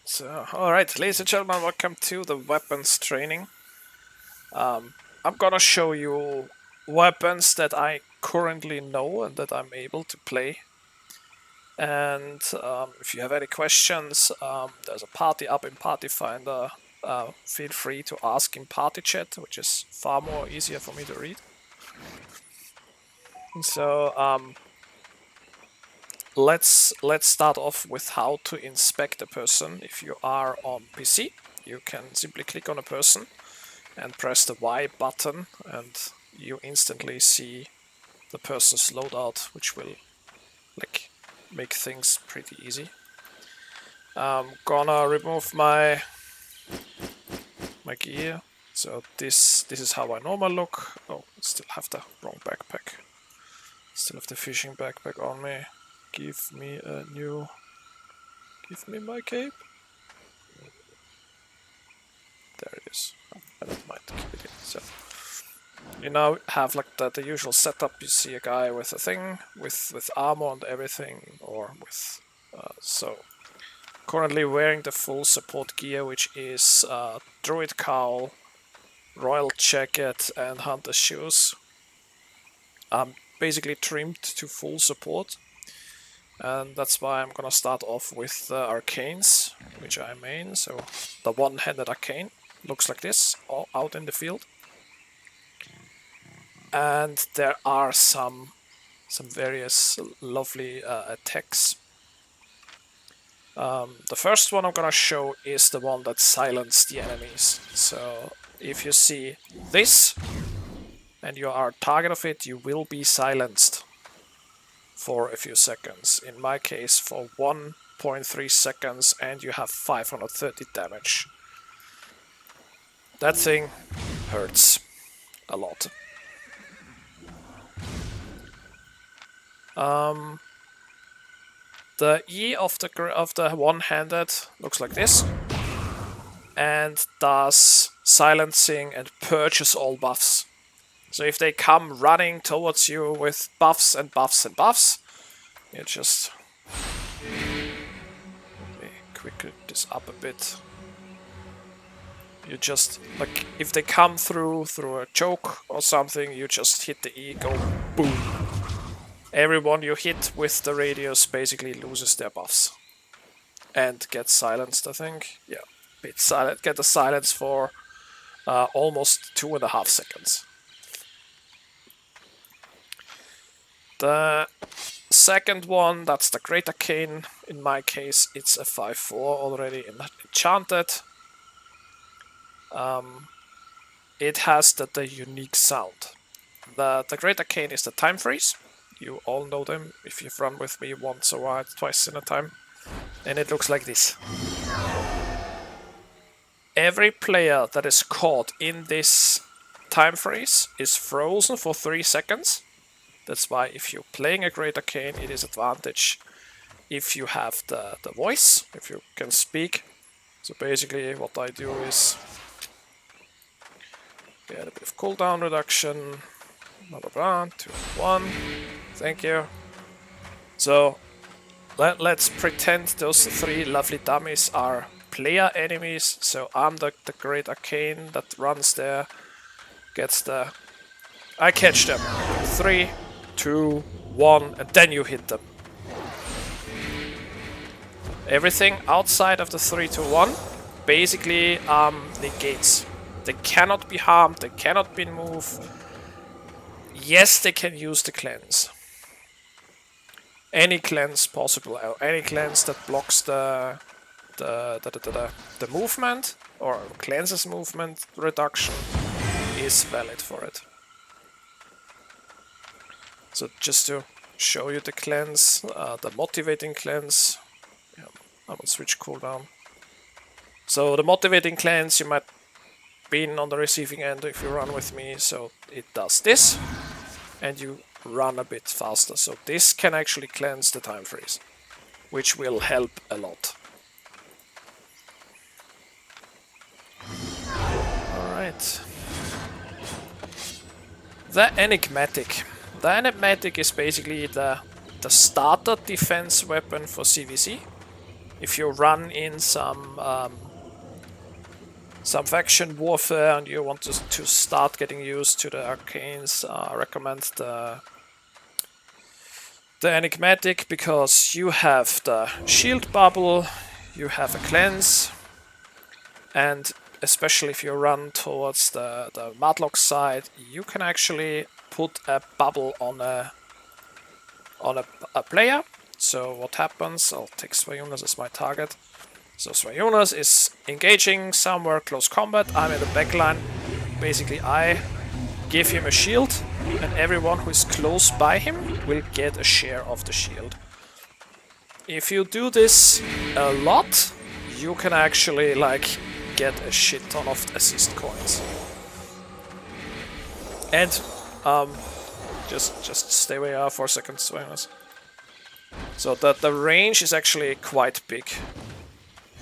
So, alright, ladies and gentlemen, welcome to the weapons training. I'm gonna show you weapons that I currently know and that I'm able to play. And if you have any questions, there's a party up in Party Finder. Feel free to ask in Party Chat, which is far more easier for me to read. So, let's start off with how to inspect a person. If you are on PC, you can simply click on a person and press the Y button, and you instantly see the person's loadout, which will make things pretty easy. I'm gonna remove my gear. So this is how I normally look. Oh, I still have the wrong backpack. Still have the fishing backpack on me. Give me my cape. There it is. I don't mind keep it in. So you now have like the usual setup. You see a guy with a thing, with armor and everything, or with so currently wearing the full support gear, which is druid cowl, royal jacket, and hunter's shoes. Basically trimmed to full support, and that's why I'm gonna start off with the arcanes, which I main. So the one-handed arcane looks like this, all out in the field. And there are some various lovely attacks. The first one I'm gonna show is the one that silenced the enemies. So if you see this and you are a target of it, you will be silenced for a few seconds. In my case, for 1.3 seconds, and you have 530 damage. That thing hurts a lot. The E of the one-handed looks like this, and does silencing and purges all buffs. So if they come running towards you with buffs and buffs and buffs, you just let me quickly this up a bit. You just like if they come through a choke or something, you just hit the E, go boom. Everyone you hit with the radius basically loses their buffs and gets silenced, I think. Yeah, get the silence for almost 2.5 seconds. The second one, that's the Great Arcane. In my case, it's a 5/4 already enchanted. It has the unique sound. The Great Arcane is the Time Freeze. You all know them if you've run with me once or twice in a time. And it looks like this. Every player that is caught in this time freeze is frozen for 3 seconds. That's why if you're playing a Great Arcane, it is advantage if you have the voice, if you can speak. So basically what I do is get a bit of cooldown reduction. Blah blah blah, 2, 1. Thank you. So let's pretend those 3 lovely dummies are player enemies. So I'm the Great Arcane that runs there, gets the... I catch them. 3, 2, 1, and then you hit them. Everything outside of the 3, 2, 1 basically negates. They cannot be harmed, they cannot be moved. Yes, they can use the cleanse. Any cleanse possible, any cleanse that blocks the movement or cleanses movement reduction is valid for it. So just to show you the cleanse, the motivating cleanse. Yeah, I will switch cooldown. So the motivating cleanse, you might be on the receiving end if you run with me. So it does this, and you run a bit faster. So this can actually cleanse the time freeze, which will help a lot. Alright. The Enigmatic. The Enigmatic is basically the starter defense weapon for CVC. if you run in some faction warfare and you want to start getting used to the arcanes, I recommend the enigmatic, because you have the shield bubble, you have a cleanse, and especially if you run towards the Madlock side, you can actually put a bubble on a player. So what happens, I'll take Svayunas as my target. So Svayunas is engaging somewhere close combat, I'm in the backline. Basically I give him a shield, and everyone who is close by him will get a share of the shield. If you do this a lot, you can actually like get a shit ton of assist coins. And just stay where you are for a second, Svayunas. So the range is actually quite big.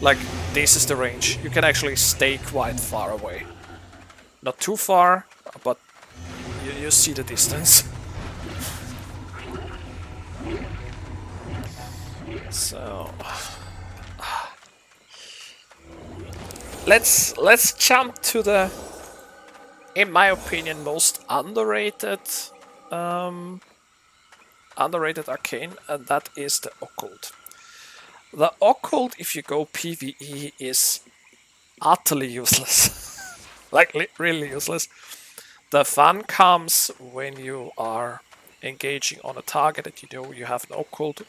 Like, this is the range. You can actually stay quite far away. Not too far, but you see the distance. So let's jump to the, in my opinion, most underrated arcane, and that is the occult. The occult, if you go PvE, is utterly useless. Like, really useless. The fun comes when you are engaging on a target that you know you have an occult.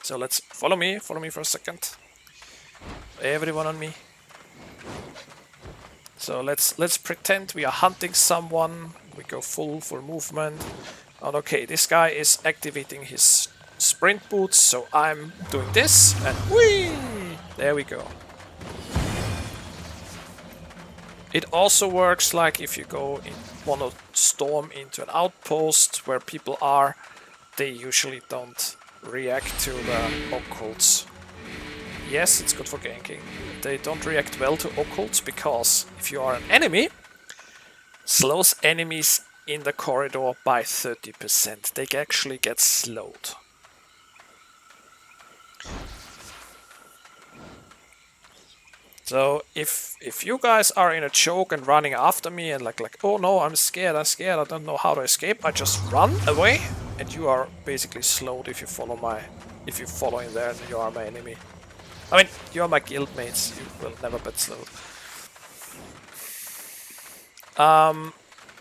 So let's follow me for a second. Everyone on me. So let's pretend we are hunting someone. We go full movement. And okay, this guy is activating his sprint boots, so I'm doing this, and whee! There we go. It also works like if you want to storm into an outpost where people are, they usually don't react to the occults. Yes, it's good for ganking. They don't react well to occults because if you are an enemy, slows enemies in the corridor by 30%. They actually get slowed. So if you guys are in a choke and running after me and like oh no, I'm scared, I don't know how to escape, I just run away, and you are basically slowed if you follow in there and you are my enemy. I mean, you are my guildmates, you will never get slowed.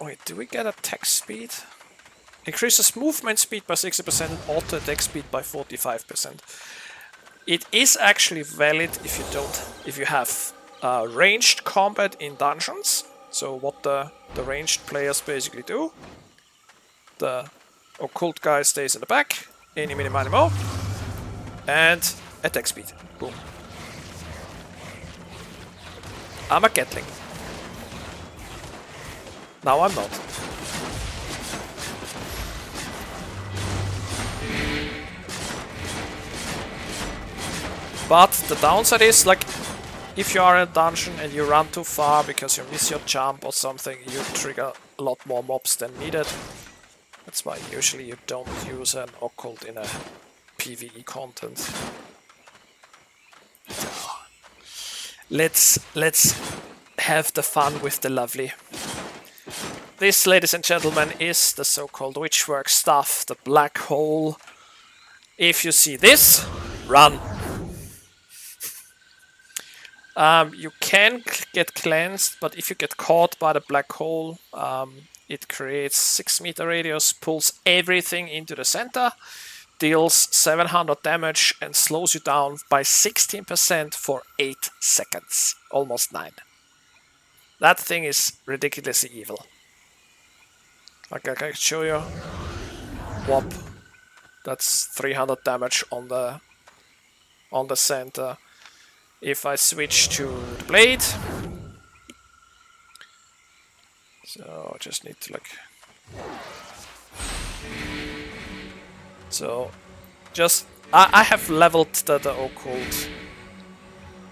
Wait, do we get attack speed? Increases movement speed by 60% and auto attack speed by 45%. It is actually valid if you have ranged combat in dungeons. So what the ranged players basically do, the occult guy stays in the back, eeny, meeny, miny, mo, and attack speed. Boom. I'm a Gatling. Now I'm not. But the downside is, like, if you are in a dungeon and you run too far because you miss your jump or something, you trigger a lot more mobs than needed. That's why usually you don't use an occult in a PvE content. Let's have the fun with the lovely. This, ladies and gentlemen, is the so-called witchwork stuff, the black hole. If you see this, run. You can get cleansed, but if you get caught by the black hole, it creates 6-meter radius, pulls everything into the center, deals 700 damage, and slows you down by 16% for 8 seconds. Almost 9. That thing is ridiculously evil. Like, I can show you. Whoop. That's 300 damage on the center. If I switch to the blade, so I just need to like, so just I have leveled the occult.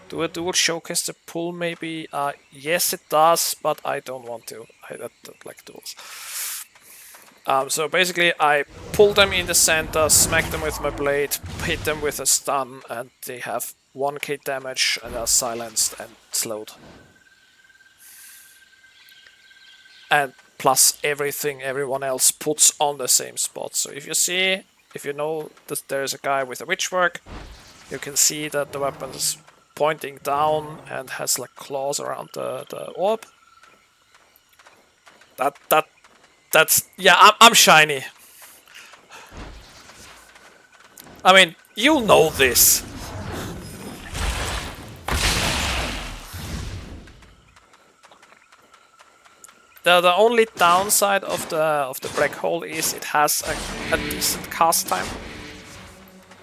Do a dual showcase the pull maybe? Yes it does, but I don't want to. I don't like duels. So basically, I pull them in the center, smack them with my blade, hit them with a stun, and they have 1k damage and are silenced and slowed. And plus everything everyone else puts on the same spot. So if you know that there's a guy with a witchwork, you can see that the weapon is pointing down and has like claws around the orb. That's yeah, I'm shiny. I mean, you know this. The only downside of the black hole is it has a decent cast time.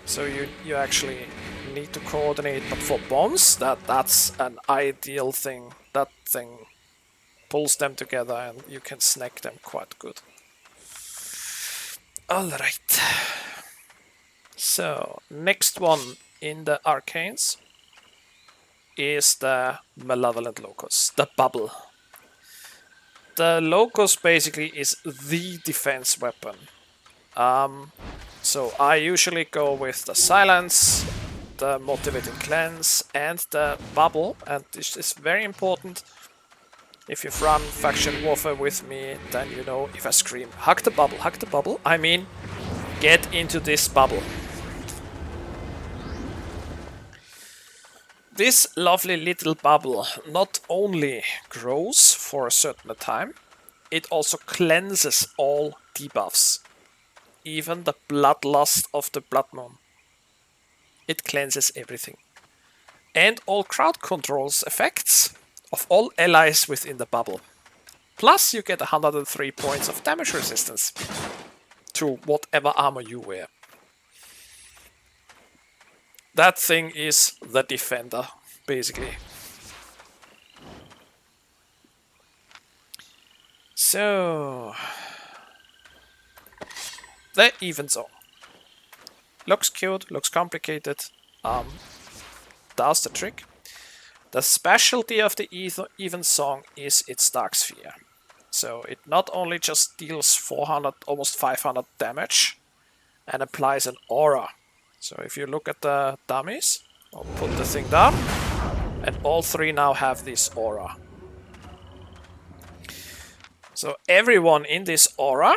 So you actually need to coordinate, but for bombs, that's an ideal thing. That thing pulls them together and you can snack them quite good. Alright. So, next one in the arcanes is the Malevolent Locus, the bubble. The Locus basically is the defense weapon. So I usually go with the Silence, the Motivating Cleanse, and the Bubble, and this is very important. If you've run Faction Warfare with me, then you know if I scream, hug the bubble, I mean, get into this bubble. This lovely little bubble not only grows for a certain time, it also cleanses all debuffs. Even the bloodlust of the blood moon. It cleanses everything. And all crowd controls effects of all allies within the bubble. Plus you get 103 points of damage resistance to whatever armor you wear. That thing is the defender, basically. So, the even zone. Looks cute, looks complicated, does the trick. The specialty of the even song is its Dark Sphere. So it not only just deals 400, almost 500 damage and applies an aura. So if you look at the dummies, I'll put the thing down, and all three now have this aura. So everyone in this aura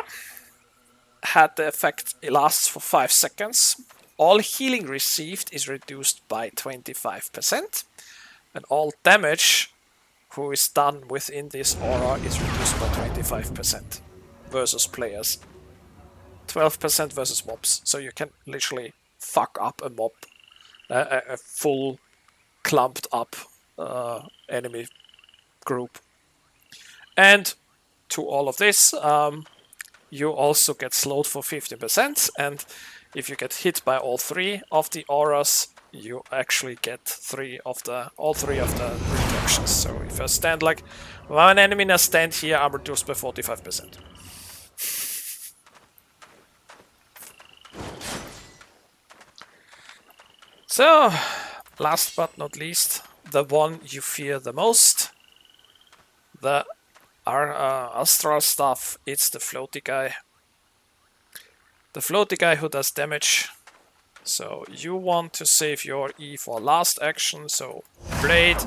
had the effect, it lasts for 5 seconds. All healing received is reduced by 25%, and all damage who is done within this aura is reduced by 25% versus players. 12% versus mobs, so you can literally fuck up a mob, a full clumped up enemy group. And to all of this, you also get slowed for 15%, and if you get hit by all three of the auras, you actually get all three of the reductions. So if I stand like one enemy in a stand here, I'm reduced by 45%. So, last but not least, the one you fear the most, the Astral stuff, it's the floaty guy. The floaty guy who does damage. So you want to save your E for last action, so blade,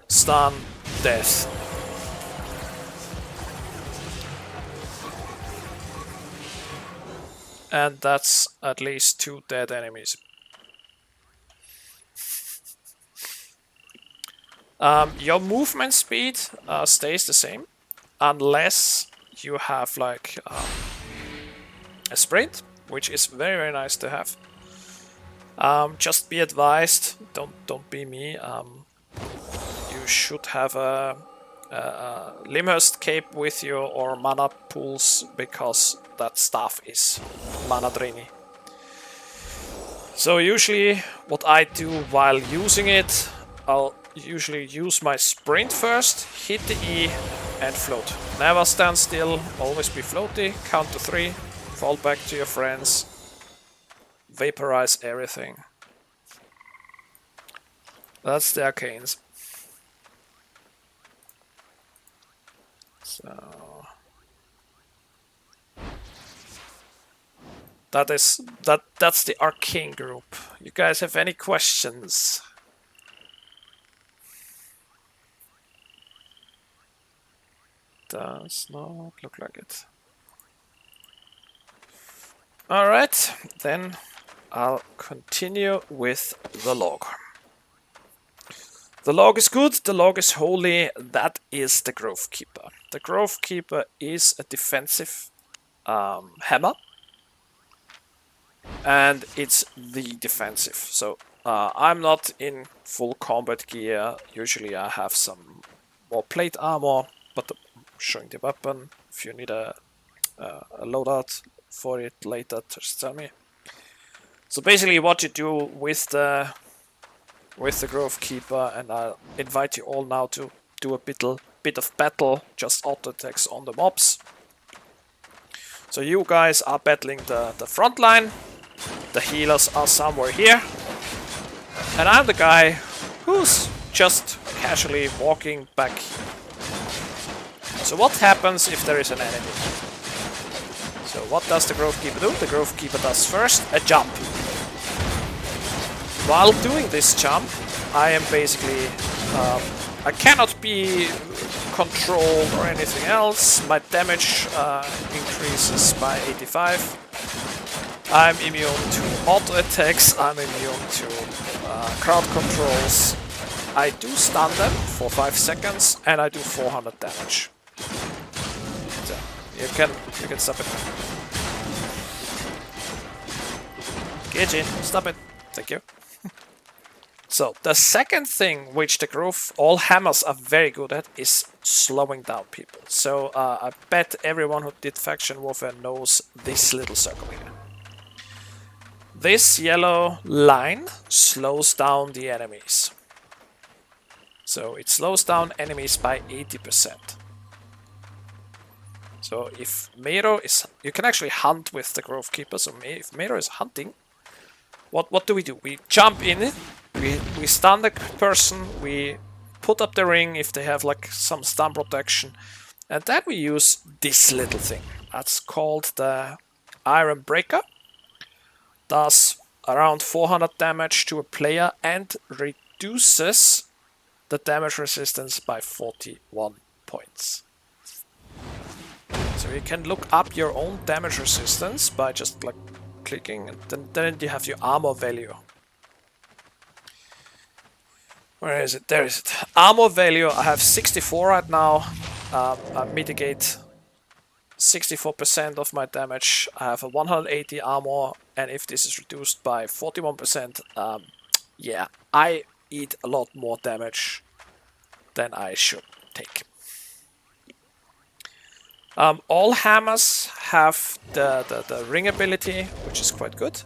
stun, death. And that's at least 2 dead enemies. Your movement speed stays the same, unless you have like a sprint, which is very, very nice to have. Just be advised, don't be me. You should have a Limhurst cape with you or mana pools, because that stuff is mana drainy. So usually what I do while using it, I'll usually use my sprint first, hit the E and float. Never stand still, always be floaty, count to 3, fall back to your friends, vaporize everything. That's the arcanes. So That's the arcane group. You guys have any questions? Does not look like it. Alright, then I'll continue with the log. The log is good, the log is holy, that is the Grove Keeper. The Grove Keeper is a defensive hammer, and it's the defensive. So I'm not in full combat gear. Usually I have some more plate armor, but I'm showing the weapon. If you need a loadout for it later, just tell me. So basically what you do with the Grove Keeper, and I'll invite you all now to do a bit of battle, just auto attacks on the mobs. So you guys are battling the front line, the healers are somewhere here, and I'm the guy who's just casually walking back. So what happens if there is an enemy? So what does the Grove Keeper do? The Grove Keeper does first a jump. While doing this jump, I am basically, I cannot be controlled or anything else. My damage increases by 85. I'm immune to auto attacks, I'm immune to crowd controls. I do stun them for 5 seconds and I do 400 damage. So you can stop it. Gijin, stop it. Thank you. So the second thing which the Grove, all hammers are very good at, is slowing down people. So I bet everyone who did faction warfare knows this little circle here. This yellow line slows down the enemies. So it slows down enemies by 80%. So if Mero is, you can actually hunt with the Grove Keeper. So if Mero is hunting, what do? We jump in, we stun the person, we put up the ring if they have like some stun protection, and then we use this little thing. That's called the Iron Breaker. Does around 400 damage to a player and reduces the damage resistance by 41 points. So you can look up your own damage resistance by just like clicking, and then you have your armor value. Where is it? There is it. Armor value, I have 64 right now. I mitigate 64% of my damage. I have a 180 armor, and if this is reduced by 41%, yeah, I eat a lot more damage than I should take. All hammers have the ring ability, which is quite good.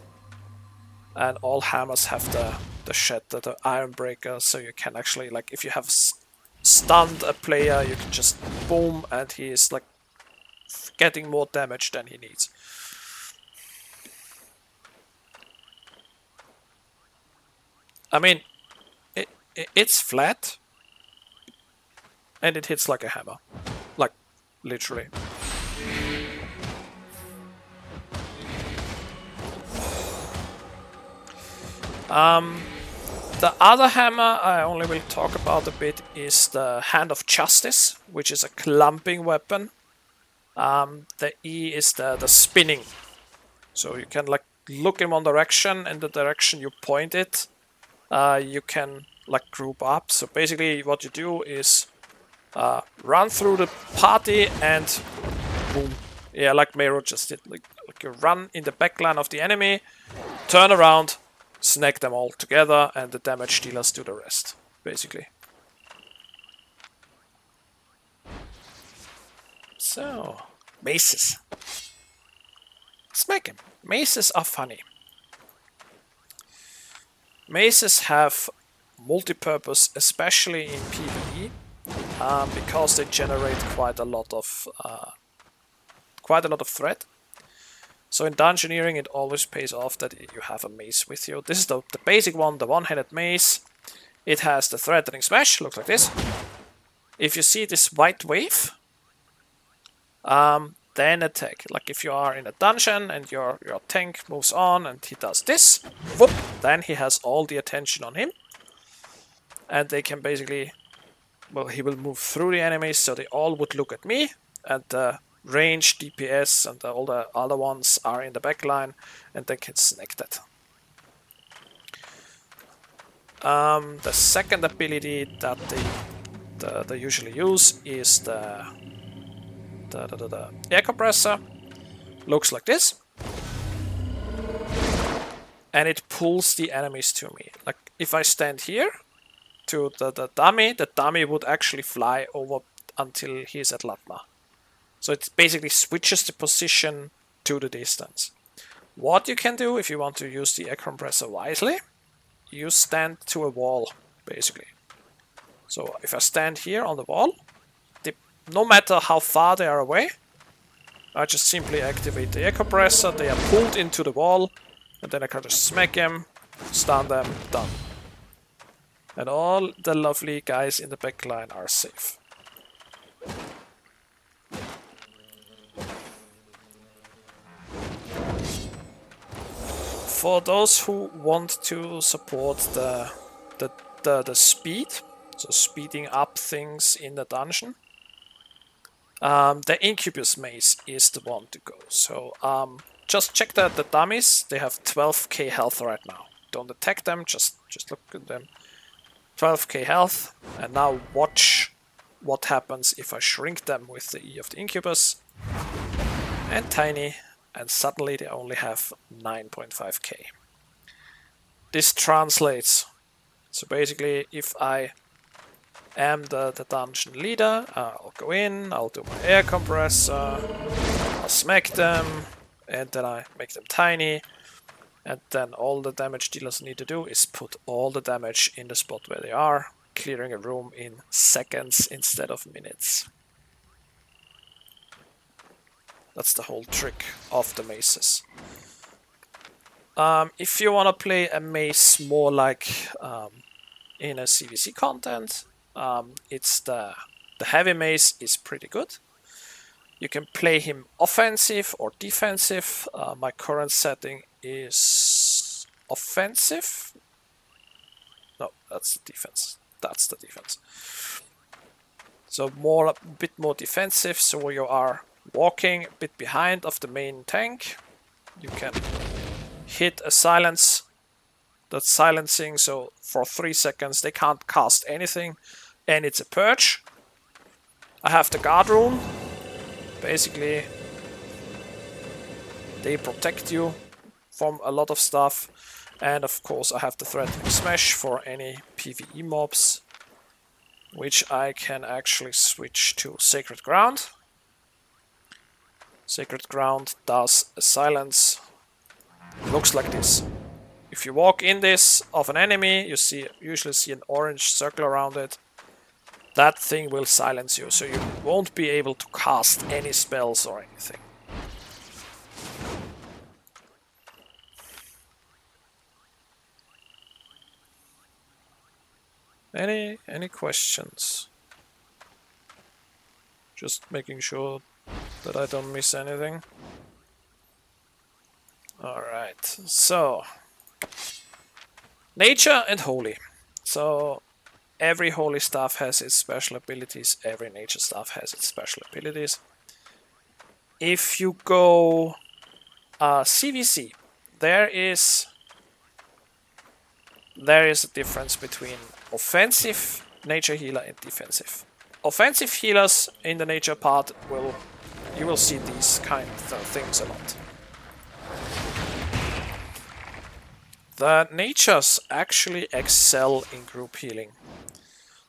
And all hammers have the shatter, the Iron Breaker, so you can actually, like, if you have stunned a player, you can just boom, and he is like getting more damage than he needs. I mean, it's flat, and it hits like a hammer, like literally. The other hammer I only will talk about a bit is the Hand of Justice, which is a clumping weapon. The E is the spinning. So you can like look in one direction, and the direction you point it, you can like group up. So basically what you do is run through the party and boom. Yeah, like Mero just did. Like you run in the backline of the enemy, turn around, snag them all together, and the damage dealers do the rest, basically. So, maces. Smack him. Maces are funny. Maces have multi-purpose, especially in PvE, because they generate quite a lot of threat. So in dungeoneering, it always pays off that you have a mace with you. This is the basic one, the one-handed mace. It has the threatening smash, looks like this. If you see this white wave, then attack. Like if you are in a dungeon and your tank moves on and he does this, whoop, then he has all the attention on him. And they can basically, well, he will move through the enemies, so they all would look at me, and the range, DPS, and all the other ones are in the back line, and they can snack that. The second ability that they usually use is the air compressor. Looks like this. And it pulls the enemies to me. Like if I stand here to the dummy would actually fly over until he's at Latma. So it basically switches the position to the distance. What you can do if you want to use the air compressor wisely, you stand to a wall, basically. So if I stand here on the wall, no matter how far they are away, I just simply activate the air compressor, they are pulled into the wall, and then I can just smack them, stun them, done. And all the lovely guys in the back line are safe. For those who want to support the speed, so speeding up things in the dungeon, the Incubus Mace is the one to go. So just check that the dummies, they have 12k health right now. Don't attack them, just look at them. 12k health, and now watch what happens if I shrink them with the E of the Incubus. And tiny, and suddenly they only have 9.5k. This translates. So basically, if I am the dungeon leader, I'll go in, I'll do my air compressor, I'll smack them, and then I make them tiny. And then all the damage dealers need to do is put all the damage in the spot where they are, clearing a room in seconds instead of minutes. That's the whole trick of the maces. If you want to play a mace more like in a CVC content, it's the heavy mace is pretty good. You can play him offensive or defensive. My current setting is offensive. No, that's the defense. That's the defense. So a bit more defensive. So you are walking a bit behind of the main tank. You can hit a silence. That's silencing. So for 3 seconds they can't cast anything, and it's a purge. I have the guard rune. Basically, they protect you from a lot of stuff. And of course I have the threatening smash for any PvE mobs, which I can actually switch to Sacred Ground. Sacred Ground does a silence. Looks like this. If you walk in this of an enemy, you usually see an orange circle around it. That thing will silence you, so you won't be able to cast any spells or anything. Any questions? Just making sure that I don't miss anything. Alright, so nature and holy. So every holy staff has its special abilities, every nature staff has its special abilities. If you go CVC, there is a difference between offensive nature healer and defensive. Offensive healers in the nature part you will see these kind of things a lot. The natures actually excel in group healing.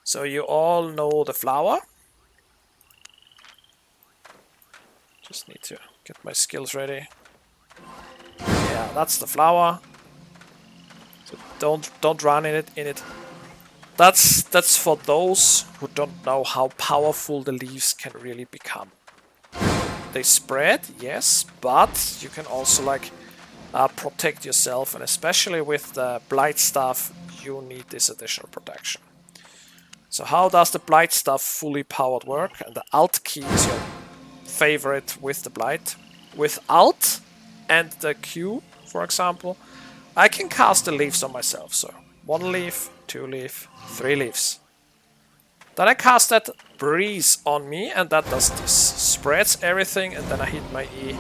So you all know the flower. Just need to get my skills ready. Yeah, that's the flower. So don't run in it. That's for those who don't know how powerful the leaves can really become. They spread, yes, but you can also like protect yourself, and especially with the blight staff, you need this additional protection. So how does the blight staff fully powered work? And the alt key is your favorite with the Blight. With Alt and the Q, for example, I can cast the leaves on myself. So 1 leaf, 2 leaf, 3 leaves. Then I cast that Breeze on me, and that does this. Spreads everything, and then I hit my E.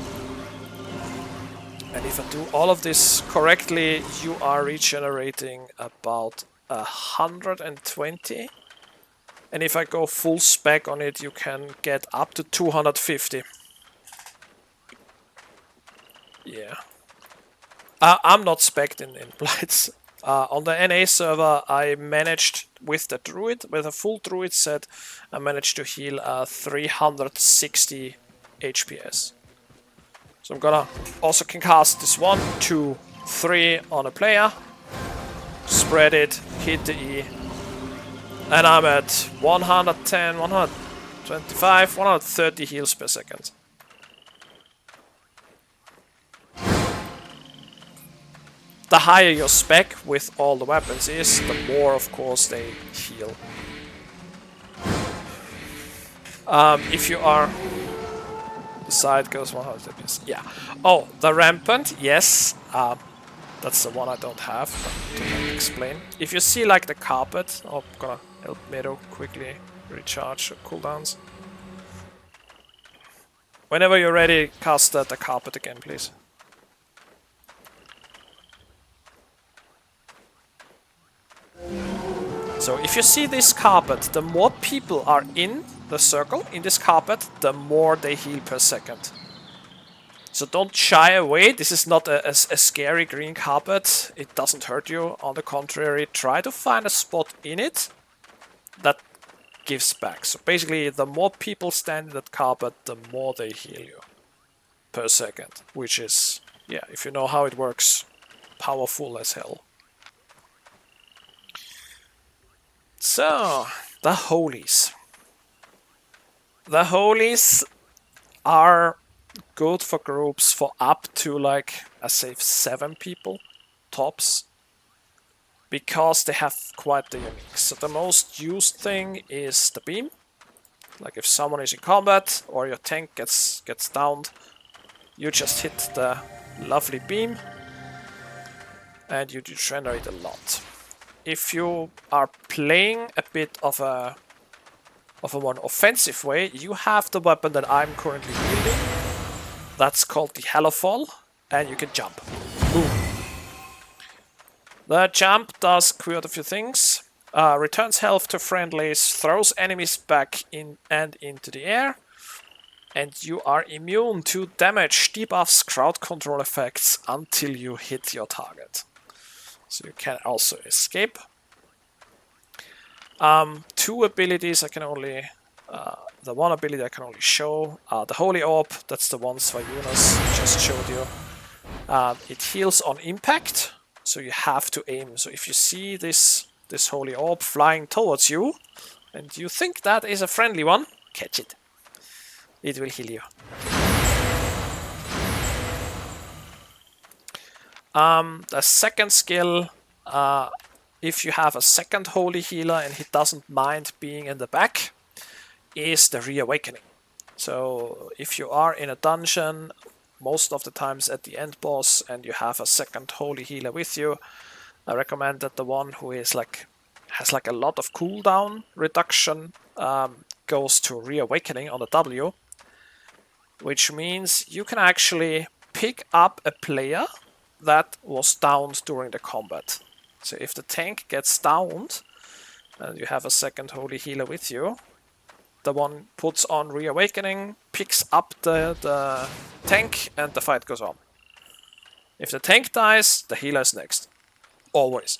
And if I do all of this correctly, you are regenerating about 120. And if I go full spec on it, you can get up to 250. Yeah. I'm not spec'd in Blights. On the NA server, I managed with the Druid, with a full Druid set, I managed to heal 360 HPS. So I'm gonna also can cast this 1, 2, 3 on a player, spread it, hit the E, and I'm at 110, 125, 130 heals per second. The higher your spec with all the weapons is, the more, of course, they heal. If you are... The side goes 100 FPS. Yeah. Oh, the Rampant, yes. That's the one I don't have, but to explain. If you see, like, the carpet... Oh, I'm gonna help Meadow quickly recharge cooldowns. Whenever you're ready, cast the carpet again, please. So if you see this carpet, the more people are in the circle, in this carpet, the more they heal per second. So don't shy away, this is not a scary green carpet, it doesn't hurt you, on the contrary, try to find a spot in it that gives back. So basically, the more people stand in that carpet, the more they heal you per second, which is, yeah, if you know how it works, powerful as hell. So, the Holies. The Holies are good for groups for up to, like, I say 7 people, tops, because they have quite the unique. So the most used thing is the beam. Like if someone is in combat or your tank gets downed, you just hit the lovely beam and you generate a lot. If you are playing a bit of a more offensive way, you have the weapon that I'm currently wielding. That's called the Hellofall, and you can jump. Boom. The jump does quite a few things. Returns health to friendlies, throws enemies back in and into the air, and you are immune to damage, debuffs, crowd control effects until you hit your target. So you can also escape. 2 abilities I can only... the one ability I can only show. The Holy Orb, that's the one Svayunas just showed you. It heals on impact, so you have to aim. So if you see this Holy Orb flying towards you, and you think that is a friendly one, catch it. It will heal you. The second skill, if you have a second Holy Healer and he doesn't mind being in the back, is the Reawakening. So if you are in a dungeon, most of the times at the end boss, and you have a second Holy Healer with you, I recommend that the one who is has a lot of cooldown reduction goes to Reawakening on the W, which means you can actually pick up a player that was downed during the combat. So if the tank gets downed and you have a second Holy Healer with you, the one puts on Reawakening, picks up the tank, and the fight goes on. If the tank dies, the healer is next. Always.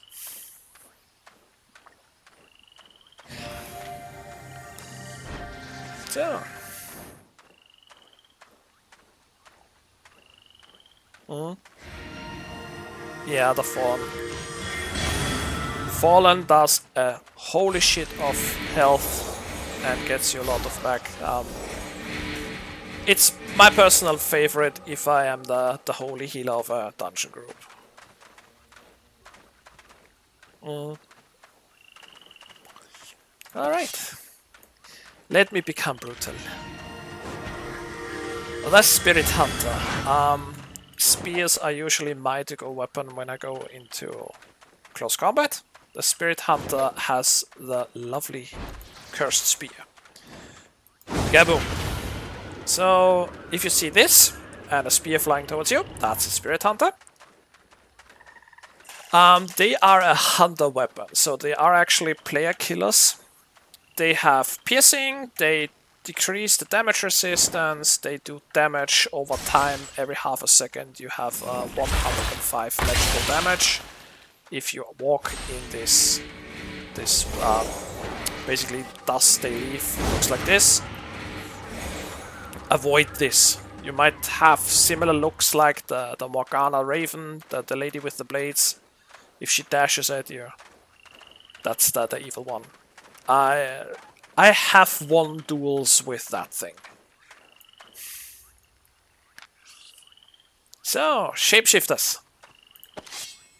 So. Yeah, the Fallen. Fallen does a holy shit of health and gets you a lot of back. It's my personal favorite if I am the holy healer of a dungeon group. Alright. Let me become brutal. Well, that's Spirit Hunter. Spears are usually my to-go weapon when I go into close combat. The Spirit Hunter has the lovely Cursed Spear. Gaboom! So, if you see this, and a spear flying towards you, that's a Spirit Hunter. They are a hunter weapon, so they are actually player killers. They have piercing, they decrease the damage resistance, they do damage over time. Every half a second you have 105 magical damage. If you walk in this basically dust they leave, looks like this. Avoid this. You might have similar looks like the Morgana Raven, the lady with the blades. If she dashes at you, that's the evil one. I have won duels with that thing. So, shapeshifters.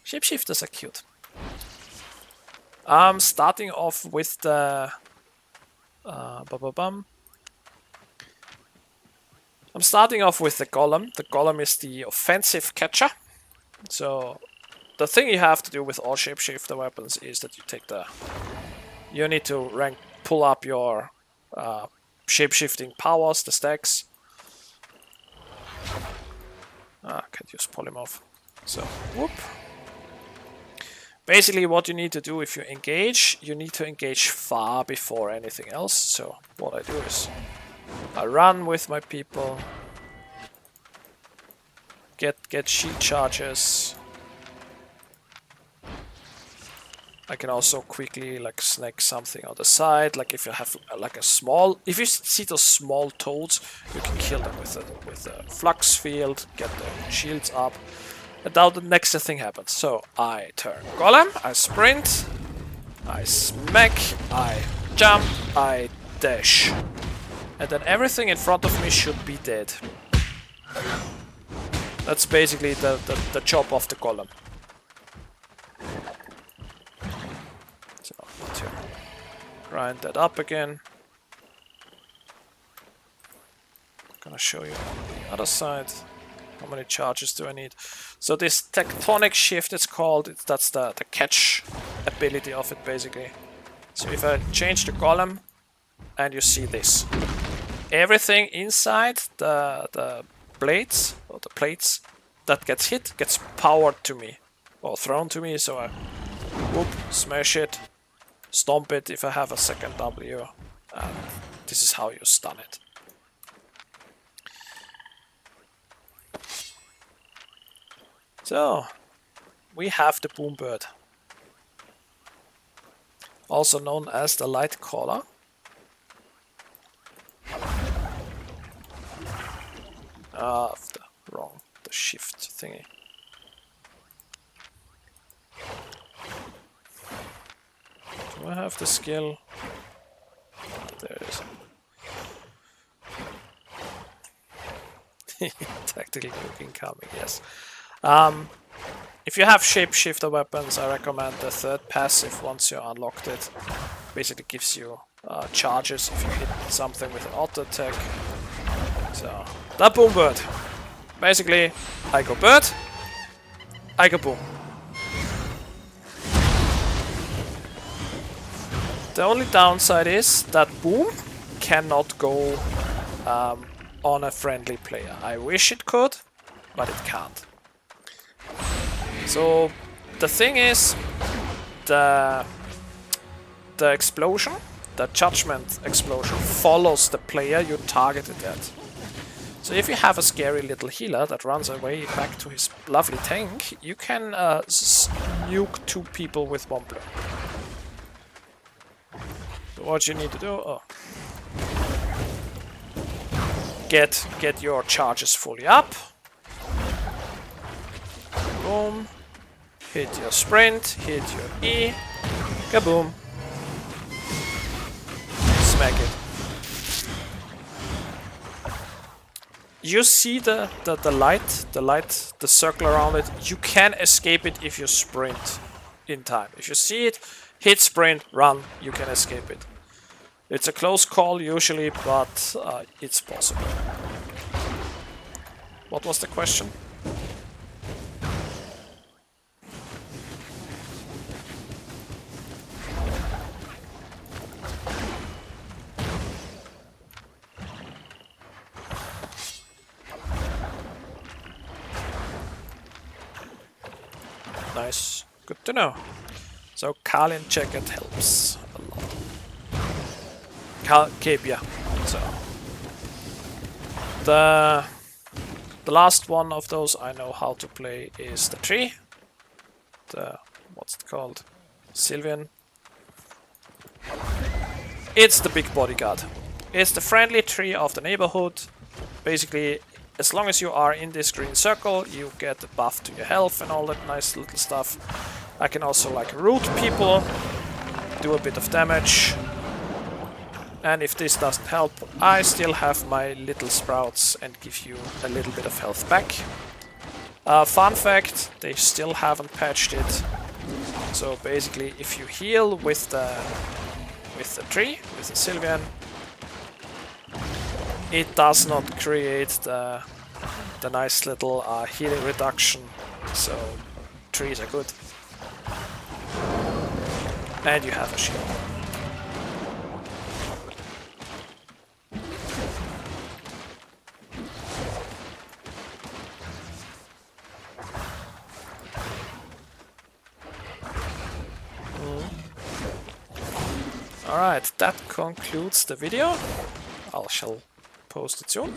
Shapeshifters are cute. I'm starting off with the... I'm starting off with the Golem. The Golem is the offensive catcher. So, the thing you have to do with all shapeshifter weapons is that you take the... You need to pull up your shapeshifting powers, the stacks. Can't use polymorph. So, whoop. Basically what you need to do if you engage, you need to engage far before anything else. So, what I do is I run with my people, get shield charges. I can also quickly like snag something on the side, like if you have like a small, if you see those small toads, you can kill them with a flux field, get the shields up, and now the next thing happens. So I turn Golem, I sprint, I smack, I jump, I dash, and then everything in front of me should be dead. That's basically the job of the Golem. To grind that up again. I'm gonna show you on the other side. How many charges do I need? So this tectonic shift, it's called. That's the catch ability of it, basically. So if I change the Golem, and you see this, everything inside the blades or the plates that gets hit gets powered to me or thrown to me. So I whoop, smash it. Stomp it if I have a second W, and this is how you stun it. So, we have the Boombird, also known as the Light Caller. The shift thingy. Do I have the skill? There it is. Tactical cooking coming, yes. If you have shapeshifter weapons, I recommend the third passive once you unlocked it. Basically gives you charges if you hit something with an auto attack. So, the Boombird. Basically, I go bird, I go boom. The only downside is that boom cannot go on a friendly player. I wish it could, but it can't. So the thing is, the explosion, the judgment explosion, follows the player you targeted at. So if you have a scary little healer that runs away back to his lovely tank, you can nuke two people with one blow. So what you need to do, get your charges fully up. Boom. Hit your sprint, hit your E. Kaboom. Smack it. You see the light, the circle around it. You can escape it if you sprint in time. If you see it, hit sprint, run, you can escape it. It's a close call usually, but it's possible. What was the question? Nice. Good to know. So Kalin jacket helps a lot. Cape, yeah. So the last one of those I know how to play is the tree. The what's it called? Sylvian. It's the big bodyguard. It's the friendly tree of the neighborhood. Basically, as long as you are in this green circle, you get a buff to your health and all that nice little stuff. I can also like root people, do a bit of damage. And if this doesn't help, I still have my little sprouts and give you a little bit of health back. Fun fact, they still haven't patched it. So basically, if you heal with the tree, with the Sylvian, it does not create the nice little healing reduction. So trees are good. And you have a shield. Alright, that concludes the video. I shall post it soon.